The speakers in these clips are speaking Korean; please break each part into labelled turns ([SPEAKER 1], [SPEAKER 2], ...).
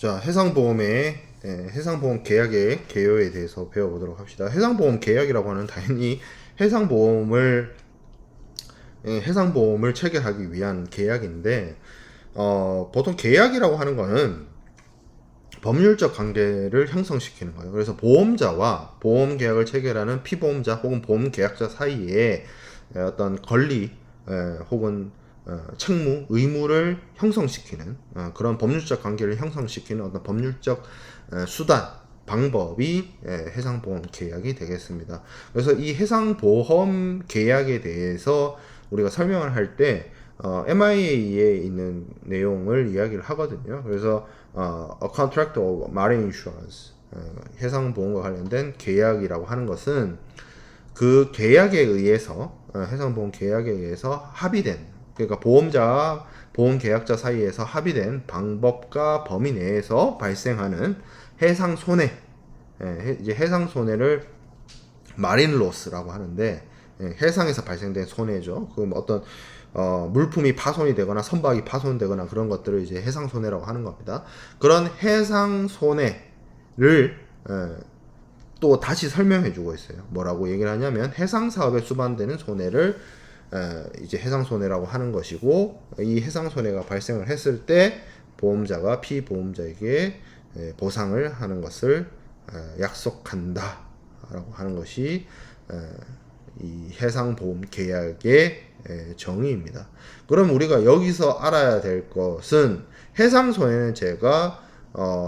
[SPEAKER 1] 자, 해상보험 계약의 개요에 대해서 배워보도록 합시다. 해상보험 계약이라고 하는 당연히 해상보험을 해상보험을 체결하기 위한 계약인데, 보통 계약이라고 하는 거는 법률적 관계를 형성시키는 거예요. 그래서 보험자와 보험 계약을 체결하는 피보험자 혹은 보험 계약자 사이에 어떤 권리 혹은 책무, 의무를 형성시키는 그런 법률적 관계를 형성시키는 어떤 법률적 수단, 방법이 해상보험 계약이 되겠습니다. 그래서 이 해상보험 계약에 대해서 우리가 설명을 할 때 MIA에 있는 내용을 이야기를 하거든요. 그래서 A Contract of Marine Insurance, 해상보험과 관련된 계약이라고 하는 것은 그 계약에 의해서 해상보험 계약에 의해서 합의된, 그러니까 보험자와 보험 계약자 사이에서 합의된 방법과 범위 내에서 발생하는 해상 손해, 이제 해상 손해를 마린 로스라고 하는데, 해상에서 발생된 손해죠. 그 어떤 물품이 파손이 되거나 선박이 파손되거나 그런 것들을 이제 해상 손해라고 하는 겁니다. 그런 해상 손해를 또 다시 설명해 주고 있어요. 뭐라고 얘기를 하냐면 해상 사업에 수반되는 손해를 이제 해상 손해라고 하는 것이고, 이 해상 손해가 발생을 했을 때 보험자가 피보험자에게 보상을 하는 것을 약속한다라고 하는 것이 이 해상보험 계약의 정의입니다. 그럼 우리가 여기서 알아야 될 것은 해상 손해는 제가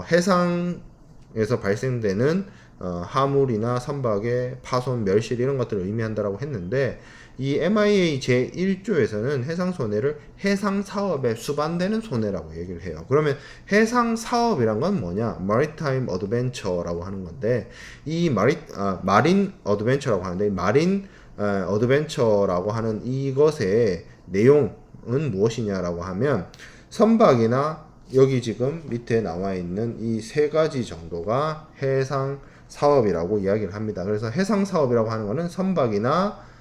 [SPEAKER 1] 해상에서 발생되는 하물이나 선박의 파손, 멸실 이런 것들을 의미한다라고 했는데, 이 MIA 제1조에서는 해상 손해를 해상 사업에 수반되는 손해라고 얘기를 해요. 그러면 해상 사업이란 건 뭐냐? Maritime Adventure라고 하는 건데, 이 마린 어드벤처라고 하는데, 마린 어드벤처라고 하는 이것의 내용은 무엇이냐라고 하면, 선박이나 여기 지금 밑에 나와 있는 이 세 가지 정도가 해상 사업이라고 이야기를 합니다. 그래서 해상 사업이라고 하는 것은 선박이나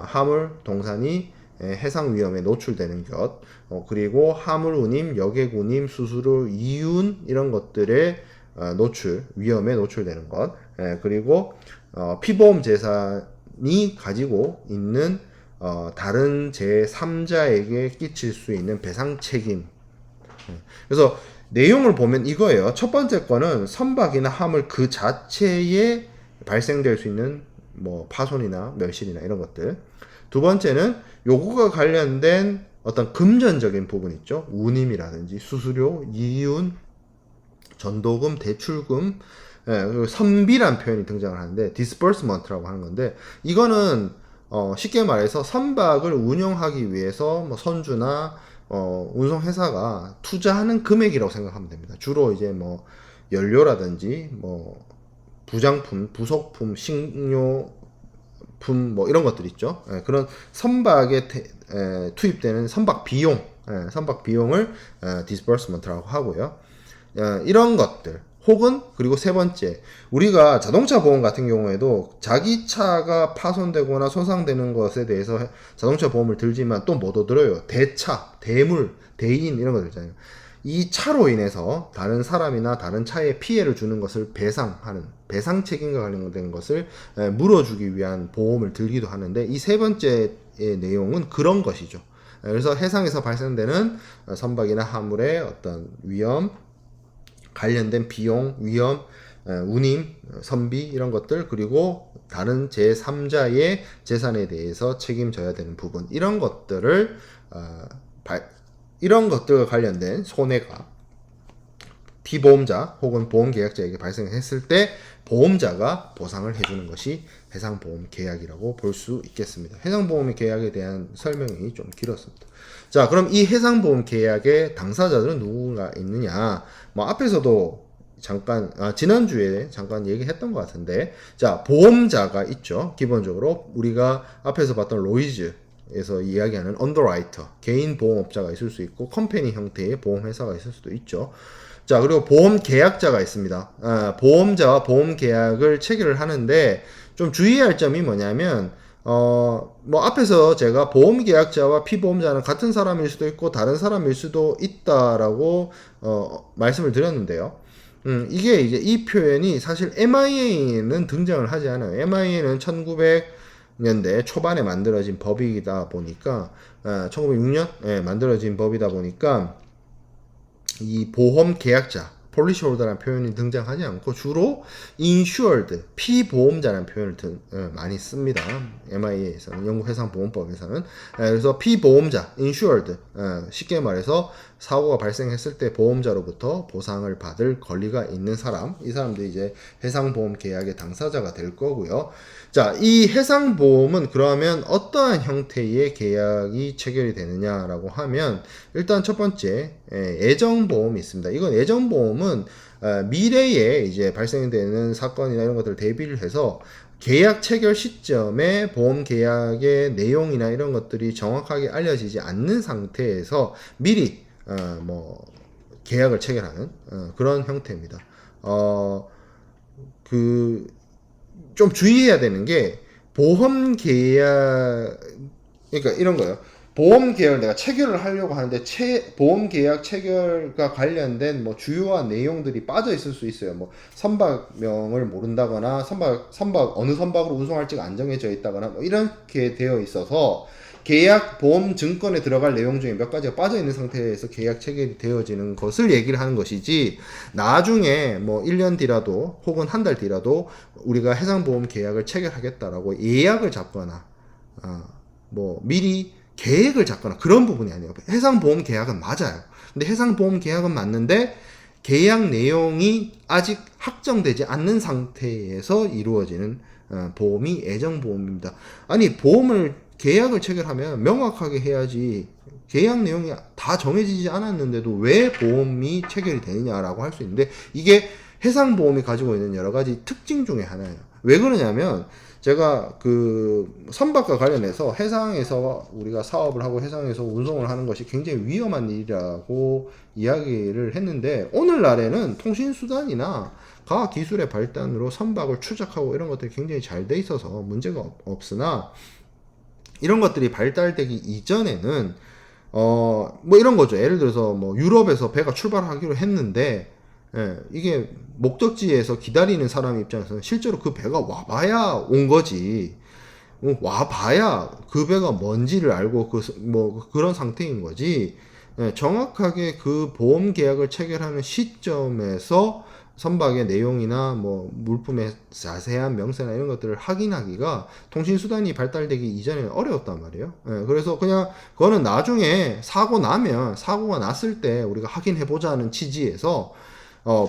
[SPEAKER 1] 화물, 동산이 해상 위험에 노출되는 것, 그리고 화물 운임, 여객 운임, 수수료, 이윤 이런 것들의 위험에 노출되는 것, 그리고 피보험 재산이 가지고 있는 다른 제3자에게 끼칠 수 있는 배상 책임. 그래서 내용을 보면 이거예요. 첫 번째 거는 선박이나 화물 그 자체에 발생될 수 있는 뭐 파손이나 멸실이나 이런 것들. 두 번째는 요거가 관련된 어떤 금전적인 부분 있죠. 운임이라든지 수수료, 이윤, 전도금, 대출금, 그리고 선비란 표현이 등장을 하는데 disbursement라고 하는 건데, 이거는 쉽게 말해서 선박을 운영하기 위해서 뭐 선주나 운송회사가 투자하는 금액이라고 생각하면 됩니다. 주로 이제 뭐 연료라든지 뭐 부장품, 부속품, 식료품 뭐 이런 것들 있죠. 그런 선박에 투입되는 선박 비용, 선박 비용을 disbursement라고 하고요. 이런 것들 혹은 그리고 세 번째, 우리가 자동차 보험 같은 경우에도 자기 차가 파손되거나 손상되는 것에 대해서 자동차 보험을 들지만 또 뭐도 들어요. 대차, 대물, 대인 이런 것들 있잖아요. 이 차로 인해서 다른 사람이나 다른 차에 피해를 주는 것을 배상하는, 배상 책임과 관련된 것을 물어주기 위한 보험을 들기도 하는데, 이 세 번째의 내용은 그런 것이죠. 그래서 해상에서 발생되는 선박이나 화물의 어떤 위험, 관련된 비용, 위험, 운임, 선비 이런 것들, 그리고 다른 제3자의 재산에 대해서 책임져야 되는 부분, 이런 것들을 이런 것들과 관련된 손해가 피보험자 혹은 보험계약자에게 발생했을 때 보험자가 보상을 해주는 것이 해상보험 계약이라고 볼 수 있겠습니다. 해상보험 계약에 대한 설명이 좀 길었습니다. 자, 그럼 이 해상보험 계약의 당사자들은 누구가 있느냐? 뭐 앞에서도 잠깐 지난주에 잠깐 얘기했던 것 같은데, 자, 보험자가 있죠. 기본적으로 우리가 앞에서 봤던 로이즈에서 이야기하는 언더라이터, 개인 보험업자가 있을 수 있고 컴퍼니 형태의 보험회사가 있을 수도 있죠. 자, 그리고 보험 계약자가 있습니다. 보험자와 보험 계약을 체결을 하는데 좀 주의해야 할 점이 뭐냐면 뭐 앞에서 제가 보험 계약자와 피보험자는 같은 사람일 수도 있고 다른 사람일 수도 있다라고 말씀을 드렸는데요. 이게 이제 이 표현이 사실 MIA는 등장을 하지 않아요. MIA는 1900년대 초반에 만들어진 법이다 보니까 1906년 만들어진 법이다 보니까 이 보험 계약자 폴리시홀더라는 표현이 등장하지 않고 주로 insured 피보험자라는 표현을 많이 씁니다. MIA에서는 영국해상보험법에서는 그래서 피보험자 insured 쉽게 말해서 사고가 발생했을 때 보험자로부터 보상을 받을 권리가 있는 사람, 이 사람들이 이제 해상보험 계약의 당사자가 될 거고요. 자, 이 해상보험은 그러면 어떠한 형태의 계약이 체결이 되느냐라고 하면 일단 첫 번째 예정보험이 있습니다. 이건 예정보험은 미래에 이제 발생되는 사건이나 이런 것들을 대비를 해서 계약 체결 시점에 보험 계약의 내용이나 이런 것들이 정확하게 알려지지 않는 상태에서 미리 뭐 계약을 체결하는 그런 형태입니다. 좀 주의해야 되는 게 보험 계약, 그러니까 이런 거예요. 보험 계약을 내가 체결을 하려고 하는데 보험 계약 체결과 관련된 뭐 주요한 내용들이 빠져 있을 수 있어요. 뭐 선박명을 모른다거나 선박 어느 선박으로 운송할지가 안 정해져 있다거나 뭐 이렇게 되어 있어서 계약 보험 증권에 들어갈 내용 중에 몇 가지가 빠져 있는 상태에서 계약 체결이 되어지는 것을 얘기를 하는 것이지, 나중에 뭐 1년 뒤라도 혹은 한 달 뒤라도 우리가 해상보험 계약을 체결하겠다라고 예약을 잡거나 뭐 미리 계획을 잡거나 그런 부분이 아니에요. 해상보험 계약은 맞아요. 근데 해상보험 계약은 맞는데 계약 내용이 아직 확정되지 않는 상태에서 이루어지는 보험이 예정보험입니다. 아니 계약을 체결하면 명확하게 해야지, 계약 내용이 다 정해지지 않았는데도 왜 보험이 체결이 되느냐라고 할 수 있는데, 이게 해상보험이 가지고 있는 여러 가지 특징 중에 하나예요. 왜 그러냐면 제가 그 선박과 관련해서 해상에서 우리가 사업을 하고 해상에서 운송을 하는 것이 굉장히 위험한 일이라고 이야기를 했는데, 오늘날에는 통신수단이나 과학기술의 발달으로 선박을 추적하고 이런 것들이 굉장히 잘 돼 있어서 문제가 없으나, 이런 것들이 발달되기 이전에는 뭐 이런 거죠. 예를 들어서 뭐 유럽에서 배가 출발하기로 했는데 이게 목적지에서 기다리는 사람 입장에서는 실제로 그 배가 와봐야 온 거지. 와봐야 그 배가 뭔지를 알고 뭐 그런 상태인 거지. 정확하게 그 보험 계약을 체결하는 시점에서 선박의 내용이나 뭐 물품의 자세한 명세나 이런 것들을 확인하기가 통신수단이 발달되기 이전에는 어려웠단 말이에요. 그래서 그냥 그거는 나중에 사고가 났을 때 우리가 확인해보자는 취지에서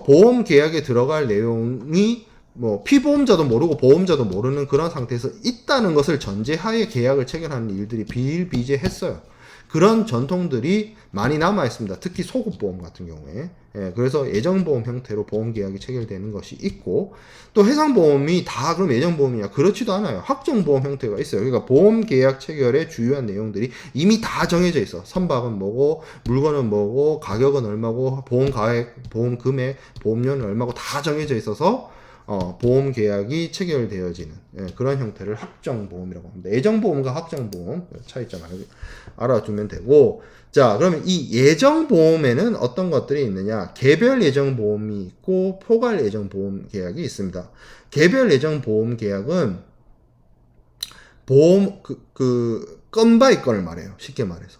[SPEAKER 1] 보험 계약에 들어갈 내용이 뭐 피보험자도 모르고 보험자도 모르는 그런 상태에서 있다는 것을 전제하에 계약을 체결하는 일들이 비일비재했어요. 그런 전통들이 많이 남아 있습니다. 특히 소급보험 같은 경우에. 그래서 예정보험 형태로 보험계약이 체결되는 것이 있고, 또 해상보험이 다 그럼 예정보험이냐? 그렇지도 않아요. 확정보험 형태가 있어요. 그러니까 보험계약 체결의 주요한 내용들이 이미 다 정해져 있어. 선박은 뭐고, 물건은 뭐고, 가격은 얼마고, 보험 금액, 보험료는 얼마고 다 정해져 있어서 보험 계약이 체결되어지는 그런 형태를 확정보험이라고 합니다. 예정보험과 확정보험 차이점 알아두면 되고, 자, 그러면 이 예정보험에는 어떤 것들이 있느냐? 개별 예정보험이 있고 포괄 예정보험 계약이 있습니다. 개별 예정보험 계약은 보험 건바이 건을 말해요. 쉽게 말해서.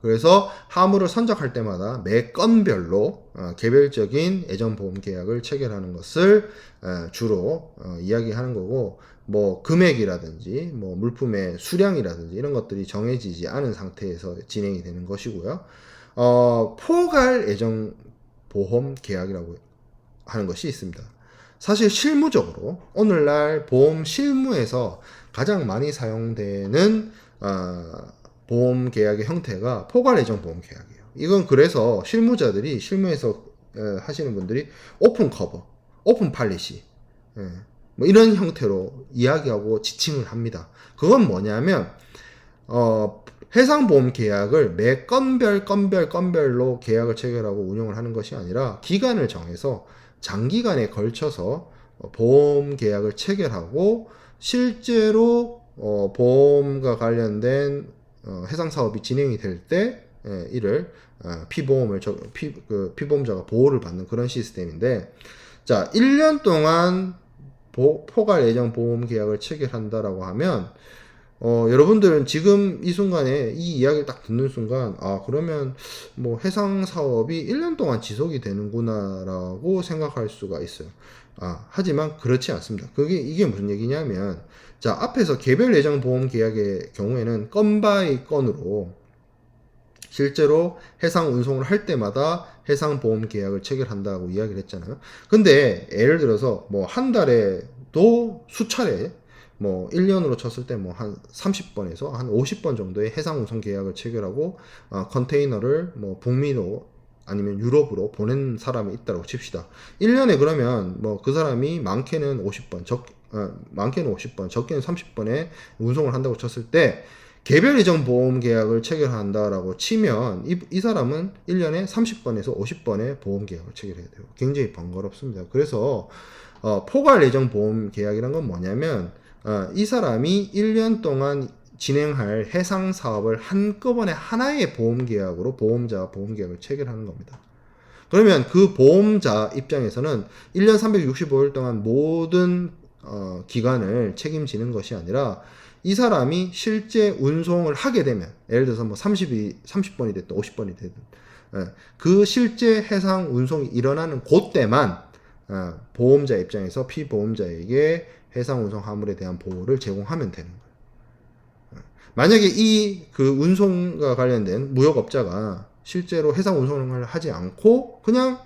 [SPEAKER 1] 그래서 화물을 선적할 때마다 매 건별로 개별적인 예정보험 계약을 체결하는 것을 주로 이야기하는 거고, 뭐 금액이라든지 뭐 물품의 수량이라든지 이런 것들이 정해지지 않은 상태에서 진행이 되는 것이고요. 포괄 예정보험 계약이라고 하는 것이 있습니다. 사실 실무적으로 오늘날 보험 실무에서 가장 많이 사용되는 보험 계약의 형태가 포괄 예정 보험 계약이에요. 이건 그래서 실무에서 하시는 분들이 오픈 커버, 오픈 팔리시, 뭐 이런 형태로 이야기하고 지칭을 합니다. 그건 뭐냐면 해상보험 계약을 매 건별로 계약을 체결하고 운영을 하는 것이 아니라 기간을 정해서 장기간에 걸쳐서 보험 계약을 체결하고 실제로 보험과 관련된 해상 사업이 진행이 될 때 이를 피보험을 피보험자가 보호를 받는 그런 시스템인데, 자 1년 동안 포괄 예정 보험 계약을 체결한다라고 하면 여러분들은 지금 이 순간에 이 이야기를 딱 듣는 순간, 그러면 뭐 해상 사업이 1년 동안 지속이 되는구나라고 생각할 수가 있어요. 하지만 그렇지 않습니다. 이게 무슨 얘기냐면, 자, 앞에서 개별 예정 보험 계약의 경우에는 건 바이 건으로 실제로 해상 운송을 할 때마다 해상 보험 계약을 체결한다고 이야기를 했잖아요. 근데 예를 들어서 뭐 한 달에도 수차례 뭐 1년으로 쳤을 때 뭐 한 30번에서 한 50번 정도의 해상 운송 계약을 체결하고 컨테이너를 뭐 북미로 아니면 유럽으로 보낸 사람이 있다고 칩시다. 1년에 그러면 뭐 그 사람이 많게는 50번, 많게는 50번, 적게는 30번의 운송을 한다고 쳤을 때 개별 예정 보험 계약을 체결한다라고 치면 이 사람은 1년에 30번에서 50번의 보험 계약을 체결해야 돼요. 굉장히 번거롭습니다. 그래서 포괄 예정 보험 계약이란 건 뭐냐면 이 사람이 1년 동안 진행할 해상 사업을 한꺼번에 하나의 보험 계약으로 보험자와 보험 계약을 체결하는 겁니다. 그러면 그 보험자 입장에서는 1년 365일 동안 모든 기간을 책임지는 것이 아니라 이 사람이 실제 운송을 하게 되면, 예를 들어서 뭐 30번이 됐든 50번이 됐든 그 실제 해상 운송이 일어나는 그때만 보험자 입장에서 피보험자에게 해상 운송 화물에 대한 보호를 제공하면 되는 거예요. 만약에 그 운송과 관련된 무역업자가 실제로 해상 운송을 하지 않고 그냥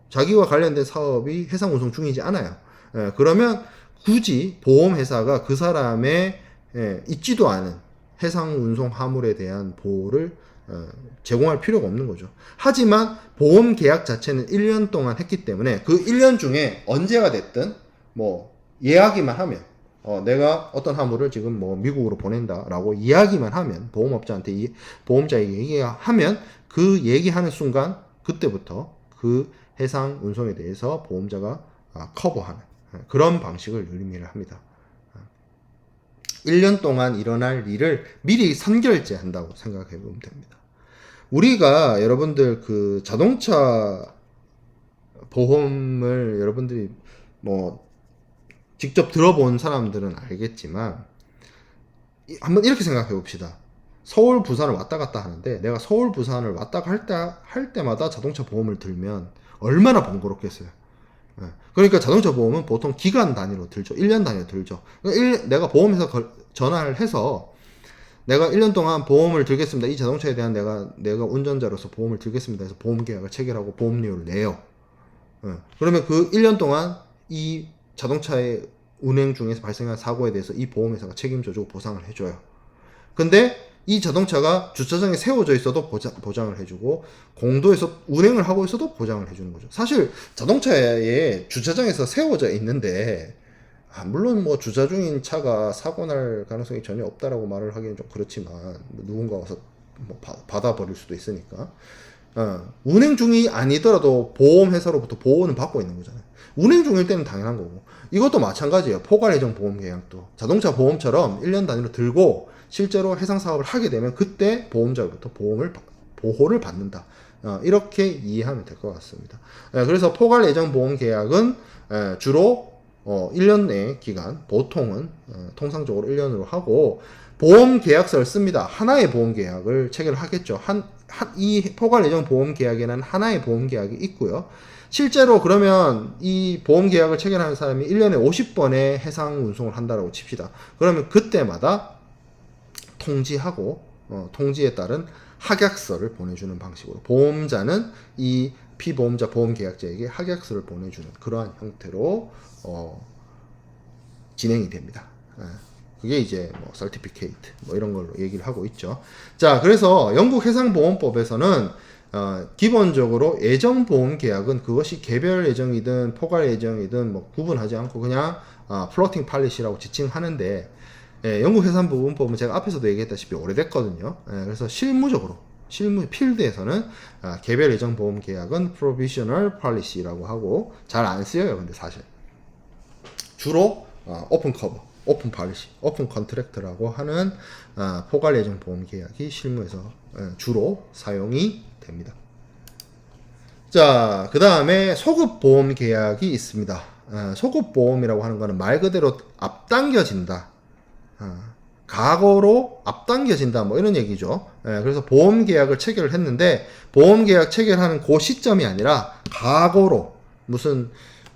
[SPEAKER 1] 자기와 관련된 사업이 해상 운송 중이지 않아요. 그러면 굳이 보험회사가 그 사람의 있지도 않은 해상 운송 화물에 대한 보호를 제공할 필요가 없는 거죠. 하지만 보험 계약 자체는 1년 동안 했기 때문에 그 1년 중에 언제가 됐든 뭐 이야기만 하면 내가 어떤 화물을 지금 뭐 미국으로 보낸다라고 이야기만 하면, 보험업자한테 보험자에게 얘기하면 그 얘기하는 순간 그때부터 그 해상 운송에 대해서 보험자가 커버하는 그런 방식을 의미를 합니다. 1년 동안 일어날 일을 미리 선결제 한다고 생각해 보면 됩니다. 우리가 여러분들 그 자동차 보험을 여러분들이 뭐 직접 들어본 사람들은 알겠지만 한번 이렇게 생각해 봅시다. 서울 부산을 왔다 갔다 하는데 내가 서울 부산을 왔다 할 때마다 자동차 보험을 들면 얼마나 번거롭겠어요. 그러니까 자동차 보험은 보통 기간 단위로 들죠. 1년 단위로 들죠. 내가 보험회사 전화를 해서 내가 1년 동안 보험을 들겠습니다. 이 자동차에 대한 내가 운전자로서 보험을 들겠습니다. 해서 보험 계약을 체결하고 보험료를 내요. 그러면 그 1년 동안 이 자동차의 운행 중에서 발생한 사고에 대해서 이 보험회사가 책임져주고 보상을 해줘요. 근데 이 자동차가 주차장에 세워져 있어도 보장을 해주고 공도에서 운행을 하고 있어도 보장을 해주는 거죠. 사실 자동차에 주차장에서 세워져 있는데 물론 뭐 주차 중인 차가 사고 날 가능성이 전혀 없다라고 말을 하기는 좀 그렇지만 누군가 와서 뭐 받아버릴 수도 있으니까 운행 중이 아니더라도 보험회사로부터 보호는 받고 있는 거잖아요. 운행 중일 때는 당연한 거고, 이것도 마찬가지예요. 포괄 예정 보험 계약도 자동차 보험처럼 1년 단위로 들고 실제로 해상 사업을 하게 되면 그때 보험자로부터 보호를 받는다. 이렇게 이해하면 될 것 같습니다. 그래서 포괄 예정 보험 계약은 주로 1년 내 기간, 보통은 통상적으로 1년으로 하고 보험 계약서를 씁니다. 하나의 보험 계약을 체결을 하겠죠. 이 포괄 예정 보험 계약에는 하나의 보험 계약이 있고요. 실제로 그러면 이 보험 계약을 체결하는 사람이 1년에 50번의 해상 운송을 한다라고 칩시다. 그러면 그때마다 통지하고 통지에 따른 확약서를 보내주는 방식으로 보험자는 이 피보험자 보험계약자에게 확약서를 보내주는 그러한 형태로 진행이 됩니다. 그게 이제 뭐 certificate 뭐 이런 걸로 얘기를 하고 있죠. 자, 그래서 영국 해상보험법에서는 기본적으로 예정보험 계약은 그것이 개별 예정이든 포괄 예정이든 뭐 구분하지 않고 그냥 플로팅 팔리시라고 지칭하는데, 영국 해상보험법은 제가 앞에서도 얘기했다시피 오래됐거든요. 그래서 필드에서는 개별 예정 보험 계약은 provisional policy라고 하고 잘 안 쓰여요. 근데 사실 주로 오픈 커버, 오픈 팔리시, 오픈 컨트랙트라고 하는 포괄 예정 보험 계약이 실무에서 주로 사용이 됩니다. 자, 그 다음에 소급 보험 계약이 있습니다. 소급 보험이라고 하는 거는 말 그대로 앞당겨진다. 과거로 앞당겨진다. 뭐 이런 얘기죠. 그래서 보험 계약을 체결을 했는데 보험 계약 체결하는 그 시점이 아니라 과거로 무슨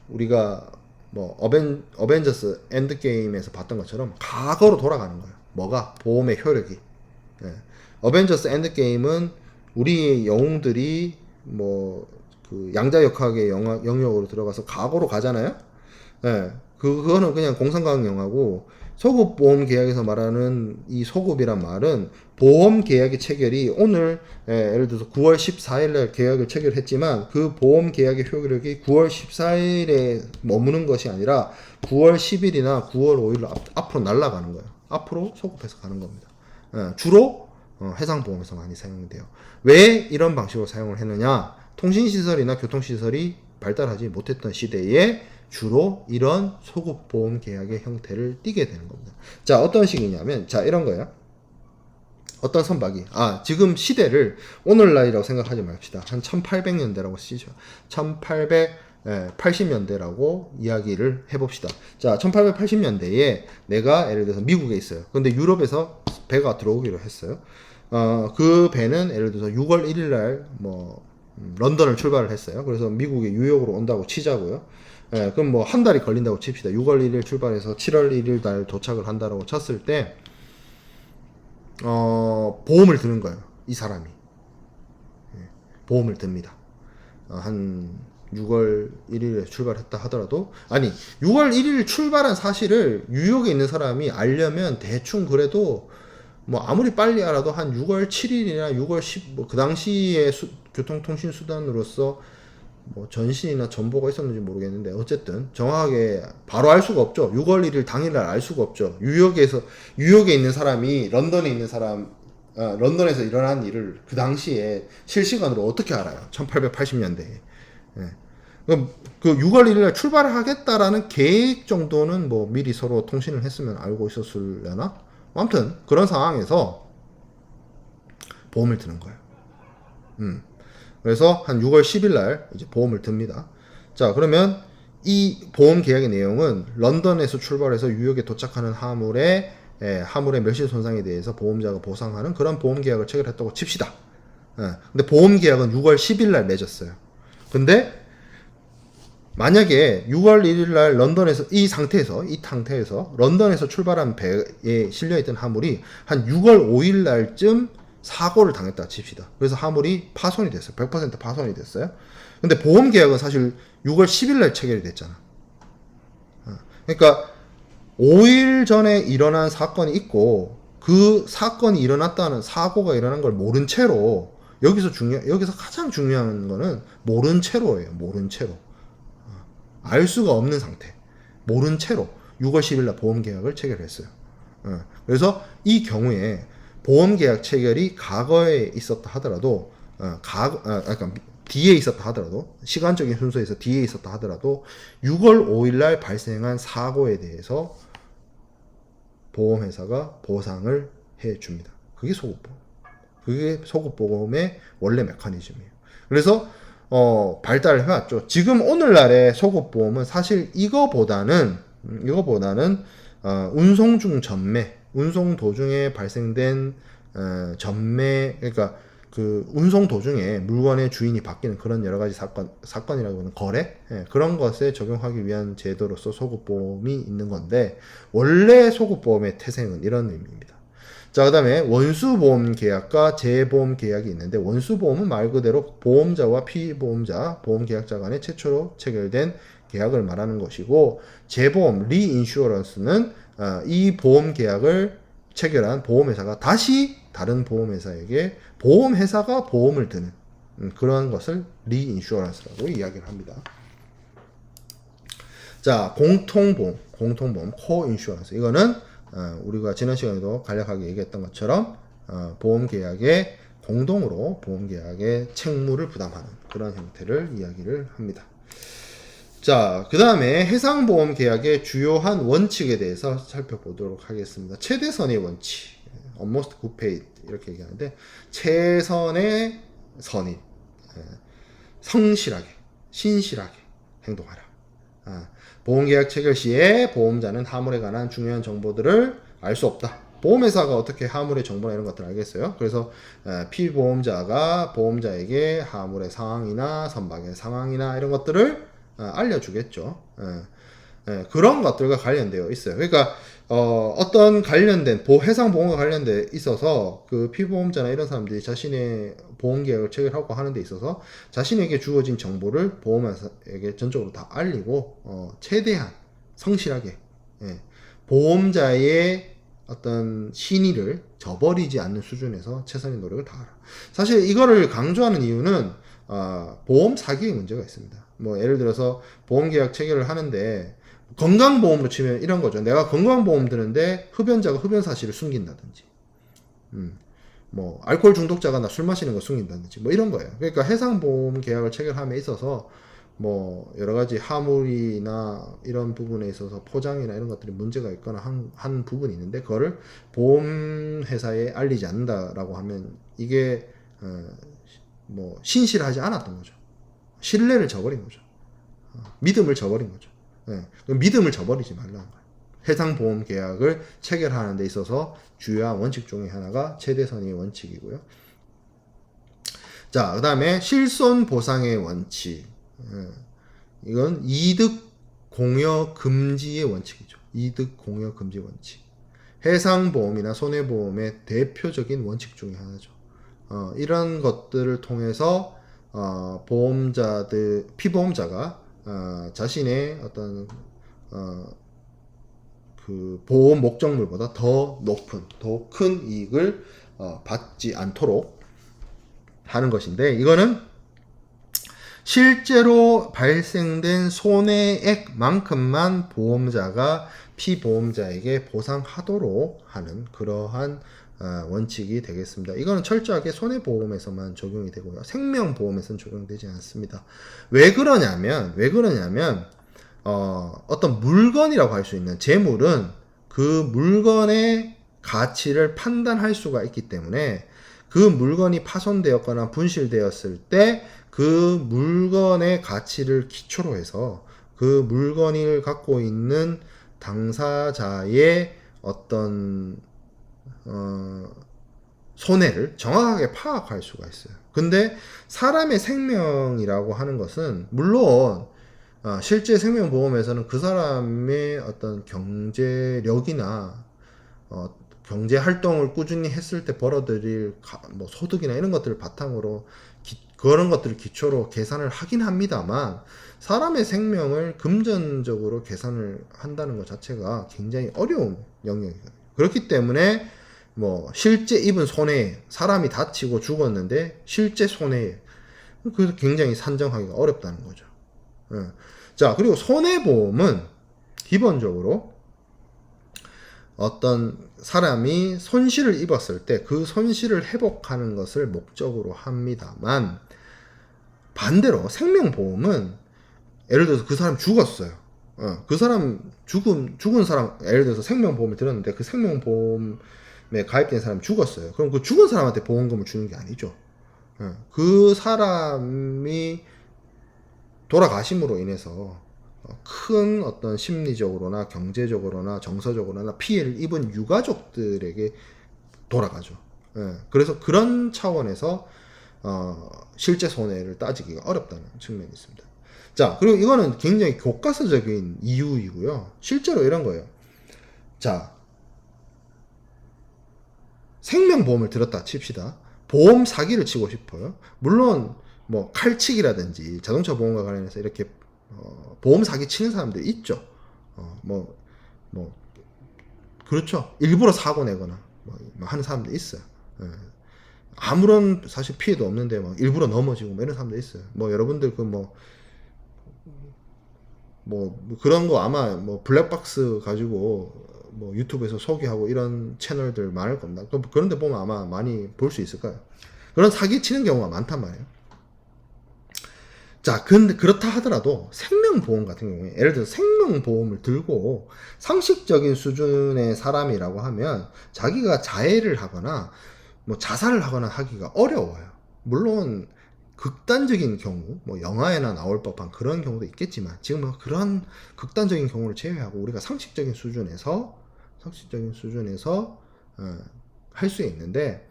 [SPEAKER 1] 우리가 뭐 어벤져스 엔드게임에서 봤던 것처럼 과거로 돌아가는 거예요. 뭐가? 보험의 효력이. 어벤져스 엔드게임은 우리 영웅들이 뭐 그 양자역학의 영역으로 들어가서 과거로 가잖아요. 그거는 그냥 공상과학 영화고 소급 보험 계약에서 말하는 이 소급이란 말은 보험 계약의 체결이 오늘 예를 들어서 9월 14일 날 계약을 체결했지만 그 보험 계약의 효력이 9월 14일에 머무는 것이 아니라 9월 10일이나 9월 5일로 앞으로 날아가는 거예요. 앞으로 소급해서 가는 겁니다. 주로 해상보험에서 많이 사용돼요. 왜 이런 방식으로 사용을 했느냐? 통신시설이나 교통시설이 발달하지 못했던 시대에 주로 이런 소급보험 계약의 형태를 띠게 되는 겁니다. 자, 어떤 식이냐면, 자, 이런 거예요. 어떤 선박이, 지금 시대를 오늘날이라고 생각하지 맙시다. 한 1800년대라고 쓰죠. 1880년대라고 이야기를 해봅시다. 자, 1880년대에 내가 예를 들어서 미국에 있어요. 근데 유럽에서 배가 들어오기로 했어요. 그 배는 예를 들어서 6월 1일 날 런던을 출발을 했어요. 그래서 미국에 뉴욕으로 온다고 치자고요. 그럼 뭐 한 달이 걸린다고 칩시다. 6월 1일 출발해서 7월 1일 날 도착을 한다라고 쳤을 때 보험을 드는 거예요. 이 사람이. 보험을 듭니다. 한 6월 1일에 출발했다 하더라도 6월 1일 출발한 사실을 뉴욕에 있는 사람이 알려면 대충 그래도 뭐 아무리 빨리 알아도 한 6월 7일이나 6월 10, 그 당시에 교통통신 수단으로서 뭐 전신이나 전보가 있었는지 모르겠는데 어쨌든 정확하게 바로 알 수가 없죠. 6월 1일 당일날 알 수가 없죠. 뉴욕에 있는 사람이 런던에 있는 사람, 런던에서 일어난 일을 그 당시에 실시간으로 어떻게 알아요? 1880년대에. 그 6월 1일날 출발을 하겠다라는 계획 정도는 뭐 미리 서로 통신을 했으면 알고 있었으려나? 아무튼 그런 상황에서 보험을 드는 거예요. 그래서 한 6월 10일 날 이제 보험을 듭니다. 자, 그러면 이 보험 계약의 내용은 런던에서 출발해서 뉴욕에 도착하는 화물의 멸실 손상에 대해서 보험자가 보상하는 그런 보험 계약을 체결했다고 칩시다. 근데 보험 계약은 6월 10일 날 맺었어요. 근데 만약에 6월 1일 날 런던에서 이 상태에서 런던에서 출발한 배에 실려있던 화물이 한 6월 5일 날쯤 사고를 당했다 칩시다. 그래서 화물이 파손이 됐어요. 100% 파손이 됐어요. 근데 보험 계약은 사실 6월 10일 날 체결이 됐잖아. 그러니까 5일 전에 일어난 사건이 있고 그 사건이 일어났다는 사고가 일어난 걸 모른 채로 여기서 가장 중요한 거는 모른 채로예요. 모른 채로. 알 수가 없는 상태. 모른 채로 6월 10일 날 보험 계약을 체결했어요. 그래서 이 경우에 보험 계약 체결이 과거에 있었다 하더라도 뒤에 있었다 하더라도 시간적인 순서에서 뒤에 있었다 하더라도 6월 5일 날 발생한 사고에 대해서 보험회사가 보상을 해줍니다. 그게 소급보험. 그게 소급보험의 원래 메커니즘이에요. 그래서 발달을 해왔죠. 지금 오늘날의 소급보험은 사실 이거보다는 운송 중 전매, 운송 도중에 발생된 전매, 그러니까 그 운송 도중에 물건의 주인이 바뀌는 그런 여러 가지 사건이라고 하는 거래, 그런 것에 적용하기 위한 제도로서 소급보험이 있는 건데 원래 소급보험의 태생은 이런 의미입니다. 자, 그 다음에 원수보험 계약과 재보험 계약이 있는데 원수보험은 말 그대로 보험자와 피보험자, 보험계약자 간에 최초로 체결된 계약을 말하는 것이고 재보험, 리인슈어런스는 이 보험 계약을 체결한 보험회사가 다시 다른 보험회사에게 보험회사가 보험을 드는 그런 것을 리인슈어런스라고 이야기를 합니다. 자, 공통보험, 코인슈어런스. 이거는 우리가 지난 시간에도 간략하게 얘기했던 것처럼 보험계약에 공동으로 보험계약의 책무를 부담하는 그런 형태를 이야기를 합니다. 자, 그 다음에 해상보험 계약의 주요한 원칙에 대해서 살펴보도록 하겠습니다. 최대선의 원칙, almost good faith 이렇게 얘기하는데, 최선의 선인, 성실하게, 신실하게 행동하라. 보험계약 체결 시에 보험자는 하물에 관한 중요한 정보들을 알 수 없다. 보험회사가 어떻게 하물의 정보나 이런 것들을 알겠어요? 그래서 피보험자가 보험자에게 하물의 상황이나 선박의 상황이나 이런 것들을 알려주겠죠. 그런 것들과 관련되어 있어요. 그러니까 어떤 관련된 해상보험과 관련돼 있어서 그 피보험자나 이런 사람들이 자신의 보험계약을 체결하고 하는 데 있어서 자신에게 주어진 정보를 보험회사에게 전적으로 다 알리고 최대한 성실하게 보험자의 어떤 신의를 저버리지 않는 수준에서 최선의 노력을 다하라. 사실 이거를 강조하는 이유는 보험 사기의 문제가 있습니다. 뭐 예를 들어서 보험계약 체결을 하는데 건강보험으로 치면 이런 거죠. 내가 건강보험 드는데 흡연자가 흡연 사실을 숨긴다든지, 뭐 알코올 중독자가 나 술 마시는 거 숨긴다든지, 뭐 이런 거예요. 그러니까 해상보험 계약을 체결함에 있어서 뭐 여러 가지 하물이나 이런 부분에 있어서 포장이나 이런 것들이 문제가 있거나 한 부분이 있는데 그거를 보험회사에 알리지 않는다라고 하면 이게 뭐 신실하지 않았던 거죠. 신뢰를 저버린 거죠. 믿음을 저버린 거죠. 믿음을 저버리지 말라는 거예요. 해상보험 계약을 체결하는 데 있어서 주요한 원칙 중에 하나가 최대선의 원칙이고요. 자, 그 다음에 실손 보상의 원칙. 이건 이득 공여 금지의 원칙이죠. 이득 공여 금지 원칙. 해상보험이나 손해보험의 대표적인 원칙 중에 하나죠. 이런 것들을 통해서 피보험자가 자신의 어떤 그 보험 목적물보다 더 높은, 더 큰 이익을 받지 않도록 하는 것인데, 이거는 실제로 발생된 손해액만큼만 보험자가 피보험자에게 보상하도록 하는 그러한 원칙이 되겠습니다. 이거는 철저하게 손해보험에서만 적용이 되고요. 생명보험에서는 적용되지 않습니다. 왜 그러냐면 어떤 물건이라고 할 수 있는 재물은 그 물건의 가치를 판단할 수가 있기 때문에 그 물건이 파손되었거나 분실되었을 때 그 물건의 가치를 기초로 해서 그 물건을 갖고 있는 당사자의 어떤 손해를 정확하게 파악할 수가 있어요. 근데 사람의 생명이라고 하는 것은 물론 실제 생명보험에서는 그 사람의 어떤 경제력이나 경제 활동을 꾸준히 했을 때 벌어들일 뭐 소득이나 이런 것들을 바탕으로 그런 것들을 기초로 계산을 하긴 합니다만, 사람의 생명을 금전적으로 계산을 한다는 것 자체가 굉장히 어려운 영역이거든요. 그렇기 때문에 뭐 실제 입은 손해, 사람이 다치고 죽었는데 실제 손해, 그래서 굉장히 산정하기가 어렵다는 거죠. 자, 그리고 손해보험은 기본적으로 어떤 사람이 손실을 입었을 때 그 손실을 회복하는 것을 목적으로 합니다만, 반대로 생명보험은 예를 들어서 그 사람 죽었어요. 그 사람 죽은 사람, 예를 들어서 생명보험을 들었는데 그 생명보험에 가입된 사람이 죽었어요. 그럼 그 죽은 사람한테 보험금을 주는 게 아니죠. 그 사람이 돌아가심으로 인해서 큰 어떤 심리적으로나 경제적으로나 정서적으로나 피해를 입은 유가족들에게 돌아가죠. 그래서 그런 차원에서 실제 손해를 따지기가 어렵다는 측면이 있습니다. 자, 그리고 이거는 굉장히 교과서적인 이유이고요. 실제로 이런 거예요. 자, 생명보험을 들었다 칩시다. 보험 사기를 치고 싶어요. 물론 뭐 칼치기라든지 자동차 보험과 관련해서 이렇게 보험 사기 치는 사람들이 있죠. 그렇죠. 일부러 사고 내거나 뭐 하는 사람도 있어요. 아무런 사실 피해도 없는데 막 일부러 넘어지고 뭐 이런 사람도 있어요. 뭐 여러분들 뭐 그런 거 아마 뭐 블랙박스 가지고 뭐 유튜브에서 소개하고 이런 채널들 많을 겁니다. 그런데 보면 아마 많이 볼 수 있을 거예요. 그런 사기 치는 경우가 많단 말이에요. 자, 근데 그렇다 하더라도 생명보험 같은 경우에 예를 들어 생명보험을 들고 상식적인 수준의 사람이라고 하면 자기가 자해를 하거나 뭐 자살을 하거나 하기가 어려워요. 물론 극단적인 경우, 뭐 영화에나 나올 법한 그런 경우도 있겠지만 지금 뭐 그런 극단적인 경우를 제외하고 우리가 상식적인 수준에서 할 수 있는데,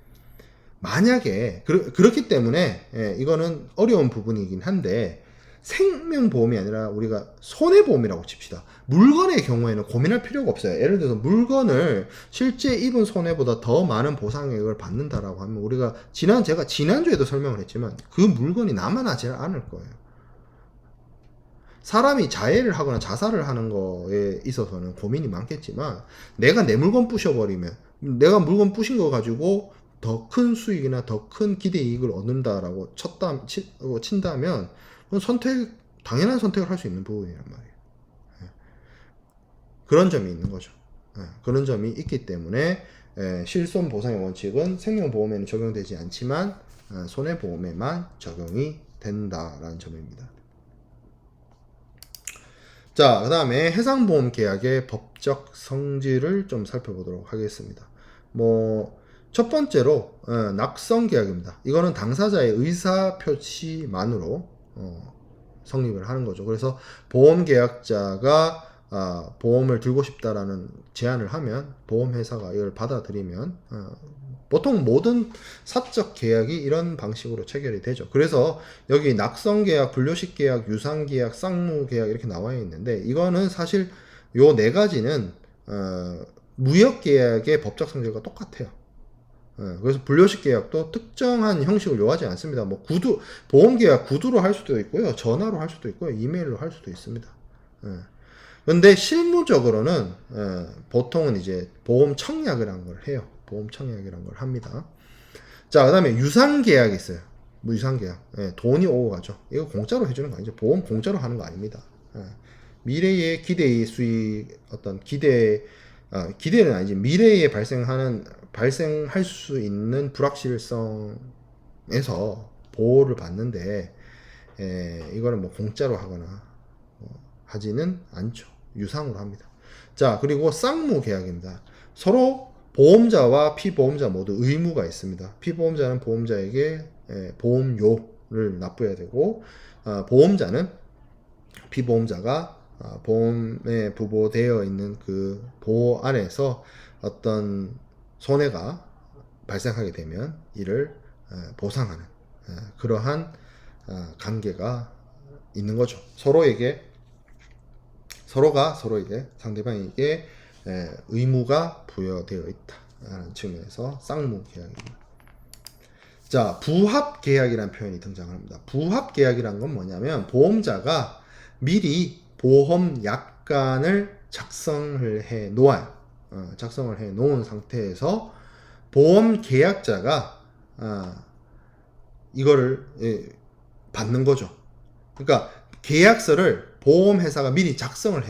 [SPEAKER 1] 만약에 그렇기 때문에 이거는 어려운 부분이긴 한데, 생명보험이 아니라 우리가 손해보험이라고 칩시다. 물건의 경우에는 고민할 필요가 없어요. 예를 들어서 물건을 실제 입은 손해보다 더 많은 보상액을 받는다라고 하면 우리가 제가 지난주에도 설명을 했지만 그 물건이 남아나지 않을 거예요. 사람이 자해를 하거나 자살을 하는 거에 있어서는 고민이 많겠지만, 내가 내 물건 부셔버리면, 내가 물건 부신 거 가지고 더 큰 수익이나 더 큰 기대 이익을 얻는다라고 친다면 그건 당연한 선택을 할 수 있는 부분이란 말이에요. 그런 점이 있는 거죠. 그런 점이 있기 때문에 실손 보상의 원칙은 생명보험에는 적용되지 않지만 손해보험에만 적용이 된다라는 점입니다. 자, 그 다음에 해상보험 계약의 법적 성질을 좀 살펴보도록 하겠습니다. 첫 번째로 낙성 계약입니다. 이거는 당사자의 의사 표시만으로 성립을 하는 거죠. 그래서 보험 계약자가 보험을 들고 싶다라는 제안을 하면 보험회사가 이걸 받아들이면 보통 모든 사적 계약이 이런 방식으로 체결이 되죠. 그래서 여기 낙성 계약, 분료식 계약, 유상 계약, 쌍무 계약 이렇게 나와 있는데, 이거는 사실 요 네 가지는 무역 계약의 법적 성질과 똑같아요. 그래서 분료식 계약도 특정한 형식을 요하지 않습니다. 보험 계약 구두로 할 수도 있고요, 전화로 할 수도 있고요, 이메일로 할 수도 있습니다. 근데 실무적으로는 보통은 이제 보험 청약이라는 걸 해요. 보험 청약이라는 걸 합니다. 자, 그 다음에 유상 계약이 있어요. 유상 계약. 돈이 오고 가죠. 이거 공짜로 해주는 거 아니죠. 보험 공짜로 하는 거 아닙니다. 미래의 기대의 수익, 기대는 아니지, 미래에 발생할 수 있는 불확실성에서 보호를 받는데, 이거를 공짜로 하거나 하지는 않죠. 유상으로 합니다. 자, 그리고 쌍무 계약입니다. 서로 보험자와 피보험자 모두 의무가 있습니다. 피보험자는 보험자에게 보험료를 납부해야 되고, 보험자는 피보험자가 보험에 부보되어 있는 그 보호 안에서 어떤 손해가 발생하게 되면 이를 보상하는 그러한 관계가 있는 거죠. 서로가 서로에게, 상대방에게 의무가 부여되어 있다라는 측면에서 쌍무 계약입니다. 자, 부합 계약이라는 표현이 등장합니다. 부합 계약이란 건 뭐냐면, 보험자가 미리 보험 약관을 작성을 해 놓아요. 작성을 해 놓은 상태에서 보험 계약자가 이거를 받는 거죠. 그러니까 계약서를 보험회사가 미리 작성을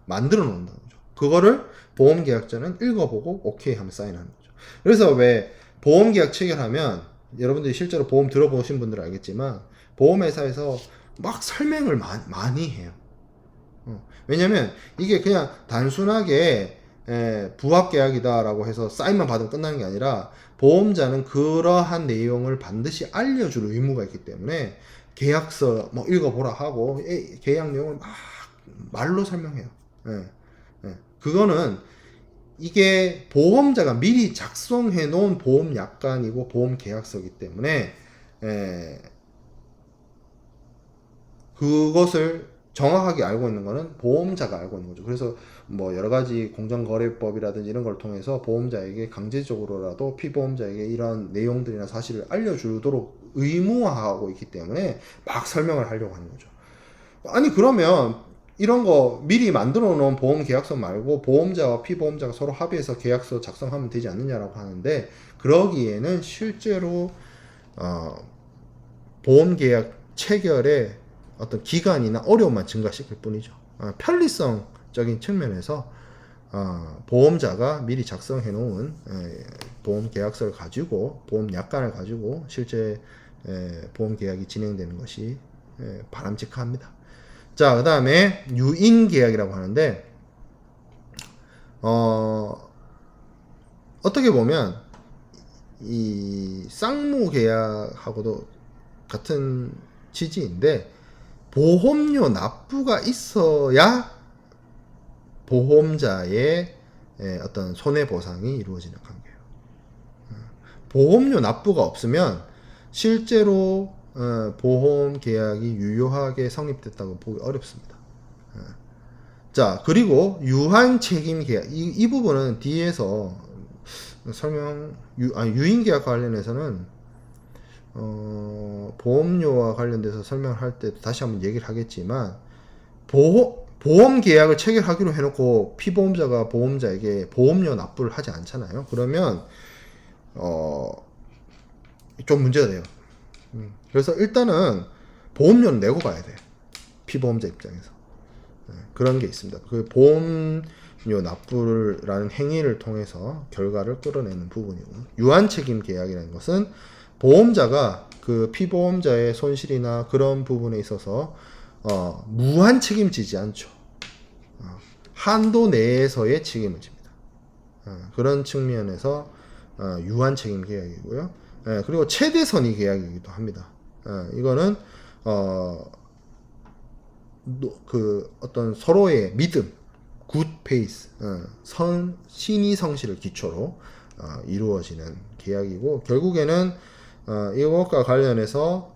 [SPEAKER 1] 만들어 놓는다는 거죠. 그거를 보험계약자는 읽어보고 오케이 하면 사인하는 거죠. 그래서 왜 보험계약 체결하면, 여러분들이 실제로 보험 들어보신 분들은 알겠지만 보험회사에서 막 설명을 많이 해요. 왜냐면 이게 그냥 단순하게 부합계약이다라고 해서 사인만 받으면 끝나는 게 아니라, 보험자는 그러한 내용을 반드시 알려줄 의무가 있기 때문에 계약서 읽어보라 하고 계약 내용을 막 말로 설명해요. 그거는 이게 보험자가 미리 작성해 놓은 보험 약관이고 보험 계약서이기 때문에 그것을 정확하게 알고 있는 거는 보험자가 알고 있는 거죠. 그래서 여러 가지 공정거래법이라든지 이런 걸 통해서 보험자에게 강제적으로라도 피보험자에게 이런 내용들이나 사실을 알려주도록 의무화하고 있기 때문에 막 설명을 하려고 하는 거죠. 아니, 그러면 이런 거 미리 만들어 놓은 보험 계약서 말고 보험자와 피보험자가 서로 합의해서 계약서 작성하면 되지 않느냐라고 하는데, 그러기에는 실제로 보험 계약 체결에 어떤 기간이나 어려움만 증가시킬 뿐이죠. 편리성적인 측면에서 보험자가 미리 작성해 놓은 보험 계약서를 가지고, 보험 약관을 가지고 실제 보험 계약이 진행되는 것이 바람직합니다. 자, 그 다음에 유인 계약이라고 하는데 어떻게 보면 이 쌍무 계약하고도 같은 취지인데 보험료 납부가 있어야 보험자의 어떤 손해보상이 이루어지는 관계예요. 보험료 납부가 없으면 실제로 보험 계약이 유효하게 성립됐다고 보기 어렵습니다. 자, 그리고 유한 책임 계약 이 부분은 뒤에서 유인 계약 관련해서는 보험료와 관련돼서 설명할 때 다시 한번 얘기를 하겠지만 보험 계약을 체결하기로 해놓고 피보험자가 보험자에게 보험료 납부를 하지 않잖아요. 그러면 좀 문제가 돼요. 그래서 일단은 보험료는 내고 가야 돼요. 피보험자 입장에서. 그런 게 있습니다. 그 보험료 납부라는 행위를 통해서 결과를 끌어내는 부분이고, 유한 책임 계약이라는 것은 보험자가 그 피보험자의 손실이나 그런 부분에 있어서 무한 책임지지 않죠. 한도 내에서의 책임을 집니다. 그런 측면에서 유한 책임 계약이고요. 그리고 최대 선의 계약이기도 합니다. 이거는 그 어떤 서로의 믿음, 굿 페이스, 신의 성실을 기초로 이루어지는 계약이고, 결국에는 이것과 관련해서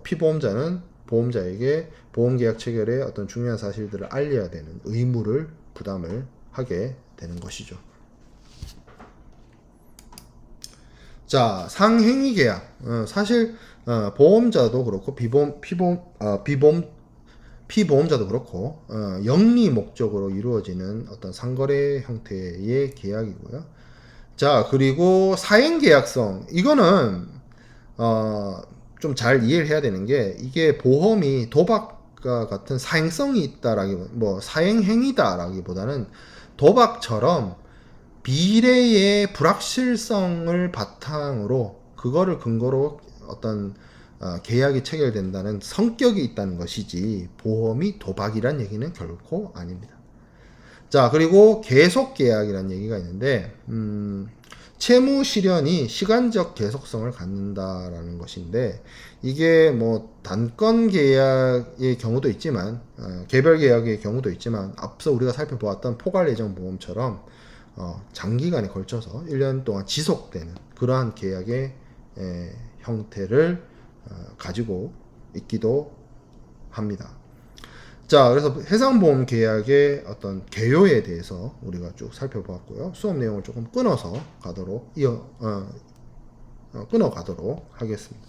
[SPEAKER 1] 피보험자는 보험자에게 보험계약 체결의 어떤 중요한 사실들을 알려야 되는 의무를 부담을 하게 되는 것이죠. 자, 상행위 계약. 사실 보험자도 그렇고 피보험자도 그렇고 영리 목적으로 이루어지는 어떤 상거래 형태의 계약이고요. 자, 그리고 사행계약성. 이거는 좀 잘 이해를 해야 되는 게, 이게 보험이 도박과 같은 사행성이 있다라기, 사행행위다라기보다는 도박처럼 비례의 불확실성을 바탕으로 그거를 근거로 어떤 계약이 체결된다는 성격이 있다는 것이지, 보험이 도박이란 얘기는 결코 아닙니다. 자, 그리고 계속 계약이라는 얘기가 있는데, 채무 실현이 시간적 계속성을 갖는다라는 것인데, 이게 뭐 단건 계약의 경우도 있지만 개별 계약의 경우도 있지만, 앞서 우리가 살펴보았던 포괄 예정 보험처럼 장기간에 걸쳐서 1년 동안 지속되는 그러한 계약의 형태를 가지고 있기도 합니다. 자, 그래서 해상보험 계약의 어떤 개요에 대해서 우리가 쭉 살펴보았고요. 수업 내용을 조금 끊어서 가도록 끊어 가도록 하겠습니다.